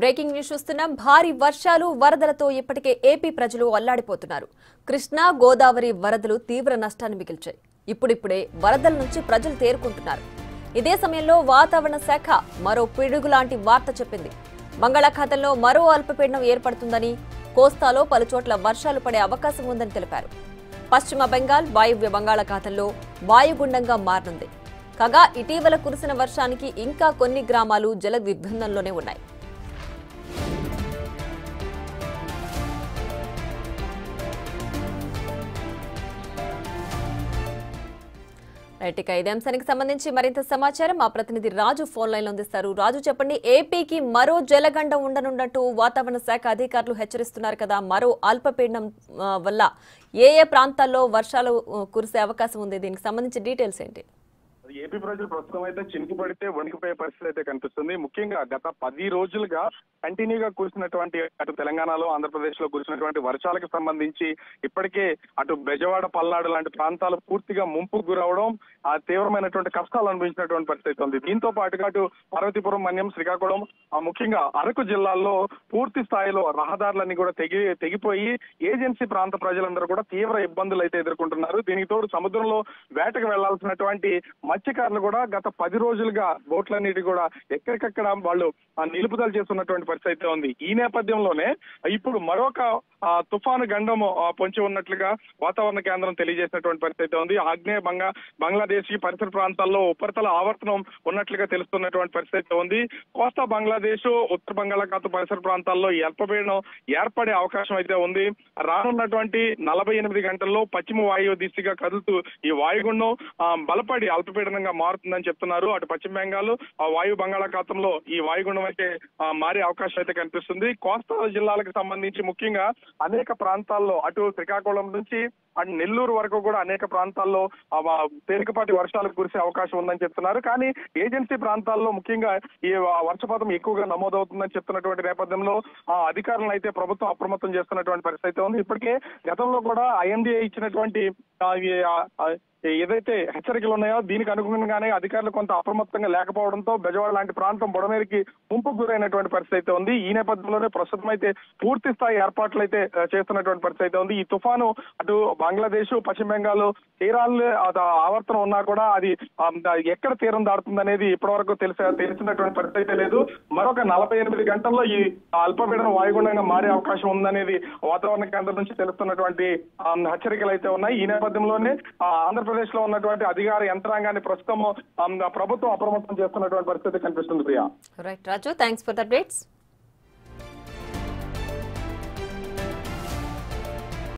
Breaking news చూస్తున్నాం. భారీ వర్షాలు వరదలతో ఇప్పటికే ఏపీ ప్రజలు అల్లాడిపోతున్నారు. కృష్ణా గోదావరి వరదలు తీవ్ర నష్టాన్ని మిగిల్చాయి. ఇప్పుడిప్పుడే వరదల నుంచి ప్రజలు తేరుకుంటున్నారు. ఇదే సమయంలో వాతావరణ శాఖ మరో పిడుగు లాంటి వార్త చెప్పింది. బంగాళాఖాతంలో మరో అల్పపీడనం ఏర్పడుతుందని, కోస్తాలో పలుచోట్ల వర్షాలు పడే అవకాశం ఉందని తెలిపారు. పశ్చిమ బెంగాల్ వాయువ్య బంగాళాఖాతంలో వాయుగుండంగా మారనుంది. కాగా ఇటీవల కురిసిన వర్షానికి ఇంకా కొన్ని గ్రామాలు జల దిగ్బంధంలోనే ఉన్నాయి. రైట్, ఇదే అంశానికి సంబంధించి మరింత సమాచారం మా ప్రతినిధి రాజు ఫోన్ లైన్ లో అందిస్తారు. రాజు, చెప్పండి, ఏపీకి మరో జలగండం ఉండనున్నట్టు వాతావరణ శాఖ అధికారులు హెచ్చరిస్తున్నారు కదా. మరో అల్పపీడనం వల్ల ఏ ప్రాంతాల్లో వర్షాలు కురిసే అవకాశం ఉంది? దీనికి సంబంధించి డీటెయిల్స్ ఏంటి? ఏపీ ప్రజలు ప్రస్తుతం అయితే చినుకు పడితే వణికిపోయే పరిస్థితి అయితే కనిపిస్తుంది. ముఖ్యంగా గత 10 రోజులుగా కంటిన్యూగా కురిసినటువంటి అటు తెలంగాణలో, ఆంధ్రప్రదేశ్ లో కురిసినటువంటి వర్షాలకు సంబంధించి ఇప్పటికే అటు బెజవాడ, పల్నాడు లాంటి ప్రాంతాలు పూర్తిగా ముంపుకు గురవడం, ఆ తీవ్రమైనటువంటి కష్టాలు అనుభవించినటువంటి పరిస్థితి ఉంది. దీంతో పాటుగా అటు పార్వతీపురం, మన్యం, శ్రీకాకుళం, ముఖ్యంగా అరకు జిల్లాల్లో పూర్తి స్థాయిలో రహదారులన్నీ కూడా తెగిపోయి ఏజెన్సీ ప్రాంత ప్రజలందరూ కూడా తీవ్ర ఇబ్బందులు అయితే ఎదుర్కొంటున్నారు. దీనికి తోడు సముద్రంలో వేటకు వెళ్లాల్సినటువంటి మత్స్యకారులు కూడా గత 10 రోజులుగా బోట్లన్నిటి కూడా ఎక్కడికక్కడ వాళ్ళు నిలుపుదల చేస్తున్నటువంటి పరిస్థితి అయితే ఉంది. ఈ నేపథ్యంలోనే ఇప్పుడు మరొక తుఫాను గండం పొంచి ఉన్నట్లుగా వాతావరణ కేంద్రం తెలియజేసినటువంటి పరిస్థితి ఉంది. ఆగ్నేయ బంగ్లాదేశ్ పరిసర ప్రాంతాల్లో ఉపరితల ఆవర్తనం ఉన్నట్లుగా తెలుస్తున్నటువంటి పరిస్థితి ఉంది. కోస్తా బంగ్లాదేశ్, ఉత్తర బంగాళాఖాతం పరిసర ప్రాంతాల్లో ఈ అల్పపీడనం ఏర్పడే అవకాశం అయితే ఉంది. రానున్నటువంటి 48 గంటల్లో పశ్చిమ వాయువు దిశగా కదులుతూ ఈ వాయుగుండం బలపడి అల్పపీడనంగా మారుతుందని చెప్తున్నారు. అటు పశ్చిమ బెంగాల్, వాయు బంగాళాఖాతంలో ఈ వాయుగుండం అయితే మారే అవకాశం అయితే కనిపిస్తుంది. కోస్తా జిల్లాలకు సంబంధించి ముఖ్యంగా అనేక ప్రాంతాల్లో అటు శ్రీకాకుళం నుంచి అటు నెల్లూరు వరకు కూడా అనేక ప్రాంతాల్లో తేలికపాటి వర్షాలు కురిసే అవకాశం ఉందని చెప్తున్నారు. కానీ ఏజెన్సీ ప్రాంతాల్లో ముఖ్యంగా ఈ వర్షపాతం ఎక్కువగా నమోదవుతుందని చెప్తున్నటువంటి నేపథ్యంలో అధికారులను అయితే ప్రభుత్వం అప్రమత్తం చేస్తున్నటువంటి పరిస్థితి ఉంది. ఇప్పటికే గతంలో కూడా ఐఎండీఏ ఇచ్చినటువంటి ఏదైతే హెచ్చరికలు ఉన్నాయో దీనికి అనుగుణంగానే అధికారులు కొంత అప్రమత్తంగా లేకపోవడంతో బెజవాడ లాంటి ప్రాంతం బుడమేరికి ముంపుకు గురైనటువంటి పరిస్థితి ఉంది. ఈ నేపథ్యంలోనే ప్రస్తుతం అయితే పూర్తి స్థాయి ఏర్పాట్లు అయితే చేస్తున్నటువంటి పరిస్థితి ఉంది. ఈ తుఫాను అటు బంగ్లాదేశ్, పశ్చిమ బెంగాల్ తీరాలు ఆవర్తనం ఉన్నా కూడా అది ఎక్కడ తీరం దాడుతుంది అనేది ఇప్పటి వరకు తెలిసినటువంటి పరిస్థితి లేదు. మరొక 48 గంటల్లో ఈ అల్పపీడనం వాయుగుండంగా మారే అవకాశం ఉందనేది వాతావరణ కేంద్రం నుంచి తెలుస్తున్నటువంటి హెచ్చరికలు అయితే ఉన్నాయి. ఈ నేపథ్యంలోనే ఆంధ్రప్రదేశ్ లో ఉన్నటువంటి అధికార యంత్రాంగాన్ని ప్రస్తుతం ప్రభుత్వం అప్రమత్తం చేస్తున్నటువంటి పరిస్థితి కనిపిస్తుంది. Priya. Right Raju, thanks for the updates.